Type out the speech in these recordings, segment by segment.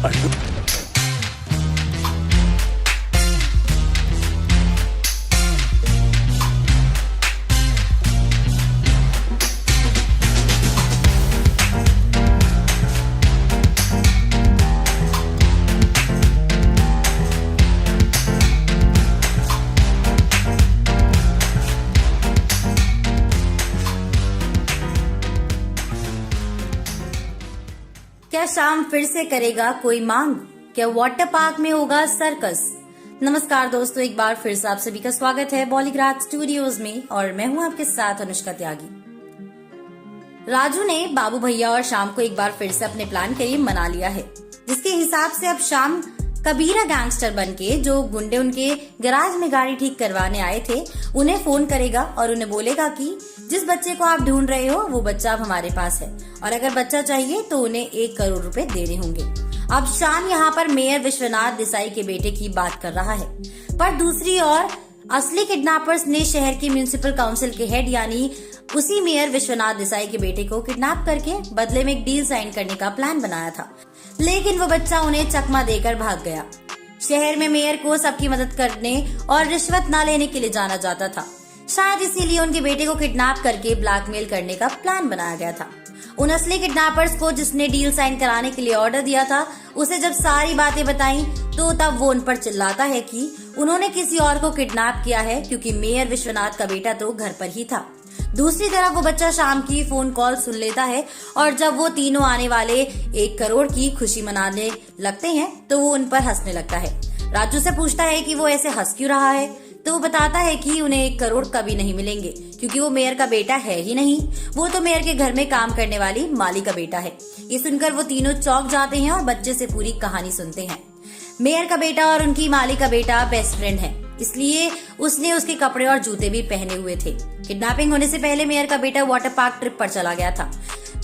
क्या शाम फिर से करेगा कोई मांग? क्या वाटर पार्क में होगा सर्कस? नमस्कार दोस्तों, एक बार फिर से आप सभी का स्वागत है बॉलीग्राज स्टूडियोज में और मैं हूं आपके साथ अनुष्का त्यागी। राजू ने बाबू भैया और शाम को एक बार फिर से अपने प्लान के लिए मना लिया है, जिसके हिसाब से अब शाम कबीरा गैंगस्टर बनके जो गुंडे उनके गैराज में गाड़ी ठीक करवाने आए थे उन्हें फोन करेगा और उन्हें बोलेगा कि जिस बच्चे को आप ढूंढ रहे हो वो बच्चा अब हमारे पास है और अगर बच्चा चाहिए तो उन्हें 1 करोड़ रुपए देने होंगे। अब शाम यहाँ पर मेयर विश्वनाथ देसाई के बेटे की बात कर रहा है, पर दूसरी ओर असली किडनैपर्स ने शहर की म्युनिसिपल काउंसिल के हेड यानी उसी मेयर विश्वनाथ देसाई के बेटे को किडनैप करके बदले में एक डील साइन करने का प्लान बनाया था, लेकिन वो बच्चा उन्हें चकमा देकर भाग गया। शहर में मेयर को सबकी मदद करने और रिश्वत न लेने के लिए जाना जाता था, शायद इसीलिए उनके बेटे को किडनैप करके ब्लैकमेल करने का प्लान बनाया गया था। उन असली किडनैपर्स को जिसने डील साइन कराने के लिए ऑर्डर दिया था उसे जब सारी बातें बताई तो तब वो उन पर चिल्लाता है कि उन्होंने किसी और को किडनैप किया है क्योंकि मेयर विश्वनाथ का बेटा तो घर पर ही था। दूसरी तरफ वो बच्चा शाम की फोन कॉल सुन लेता है और जब वो तीनों आने वाले 1 करोड़ की खुशी मनाने लगते हैं तो वो उन पर हंसने लगता है। राजू से पूछता है कि वो ऐसे हंस क्यों रहा है, तो वो बताता है कि उन्हें 1 करोड़ कभी नहीं मिलेंगे क्योंकि वो मेयर का बेटा है ही नहीं, वो तो मेयर के घर में काम करने वाली माली का बेटा है। ये सुनकर वो तीनों चौंक जाते हैं और बच्चे से पूरी कहानी सुनते हैं। मेयर का बेटा और उनकी माली का बेटा बेस्ट फ्रेंड है, इसलिए उसने उसके कपड़े और जूते भी पहने हुए थे। किडनैपिंग होने से पहले मेयर का बेटा वाटर पार्क ट्रिप पर चला गया था,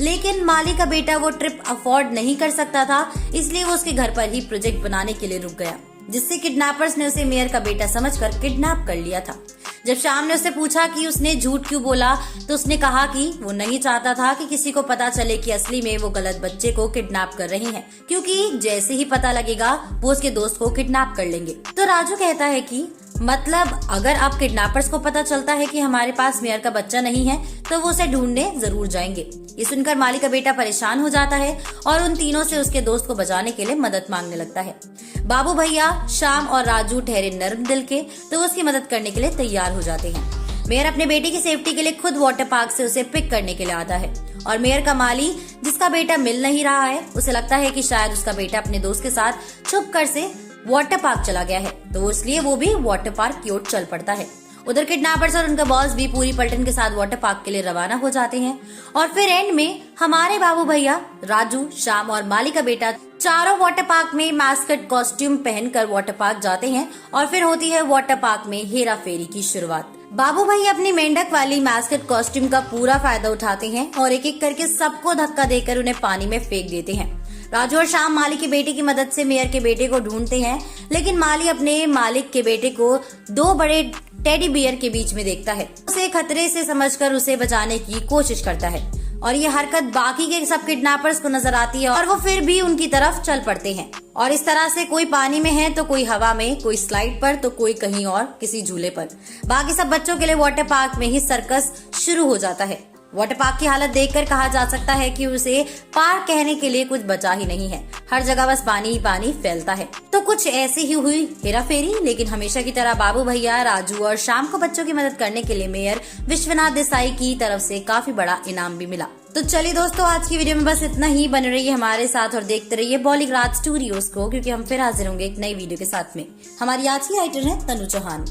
लेकिन माली का बेटा वो ट्रिप अफोर्ड नहीं कर सकता था, इसलिए वो उसके घर पर ही प्रोजेक्ट बनाने के लिए रुक गया, जिससे किडनैपर्स ने उसे मेयर का बेटा समझकर किडनैप कर लिया था। जब शाम ने उससे पूछा कि उसने झूठ क्यों बोला तो उसने कहा कि वो नहीं चाहता था कि किसी को पता चले कि असली में वो गलत बच्चे को किडनैप कर रही है, क्योंकि जैसे ही पता लगेगा वो उसके दोस्त को किडनैप कर लेंगे। तो राजू कहता है कि मतलब अगर अब किडनैपर्स को पता चलता है कि हमारे पास मेयर का बच्चा नहीं है तो वो उसे ढूंढने जरूर जाएंगे। ये सुनकर माली का बेटा परेशान हो जाता है और उन तीनों से उसके दोस्त को बचाने के लिए मदद मांगने लगता है। बाबू भैया, शाम और राजू ठहरे नर्म दिल के, तो वो उसकी मदद करने के लिए तैयार हो जाते हैं। मेयर अपने बेटे की सेफ्टी के लिए खुद वाटर पार्क से उसे पिक करने के लिए आता है और मेयर का माली, जिसका बेटा मिल नहीं रहा है, उसे लगता है कि शायद उसका बेटा अपने दोस्त के साथ छुप कर से वाटर पार्क चला गया है, तो इसलिए वो भी वाटर पार्क की ओर चल पड़ता है। उधर किडनैपर्स और उनका बॉस भी पूरी पलटन के साथ वाटर पार्क के लिए रवाना हो जाते हैं और फिर एंड में हमारे बाबू भैया, राजू, शाम और माली का बेटा चारों वाटर पार्क में मैस्कट कॉस्ट्यूम पहनकर वाटर पार्क जाते हैं और फिर होती है वाटर पार्क में हेरा फेरी की शुरुआत। बाबू भैया अपनी मेंढक वाली मैस्कट कॉस्ट्यूम का पूरा फायदा उठाते हैं और एक एक करके सबको धक्का देकर उन्हें पानी में फेंक देते हैं। राजू और शाम माली के बेटे की मदद से मेयर के बेटे को ढूंढते हैं, लेकिन माली अपने मालिक के बेटे को 2 बड़े टेडी बियर के बीच में देखता है। उसे खतरे से समझकर उसे बचाने की कोशिश करता है और ये हरकत बाकी के सब किडनैपर्स को नजर आती है और वो फिर भी उनकी तरफ चल पड़ते हैं। और इस तरह से कोई पानी में है तो कोई हवा में, कोई स्लाइड पर तो कोई कहीं और किसी झूले पर। बाकी सब बच्चों के लिए वाटर पार्क में ही सर्कस शुरू हो जाता है। वाटर पार्क की हालत देखकर कहा जा सकता है कि उसे पार्क कहने के लिए कुछ बचा ही नहीं है, हर जगह बस पानी ही पानी फैलता है। तो कुछ ऐसी ही हुई हेरा फेरी, लेकिन हमेशा की तरह बाबू भैया, राजू और शाम को बच्चों की मदद करने के लिए मेयर विश्वनाथ देसाई की तरफ से काफी बड़ा इनाम भी मिला। तो चलिए दोस्तों, आज की वीडियो में बस इतना ही। बने रहिए हमारे साथ और देखते रहिए बॉलीग्राज स्टूडियोज को, क्योंकि हम फिर हाजिर होंगे एक नई वीडियो के साथ में। हमारी आज की राइटर है तनु चौहान।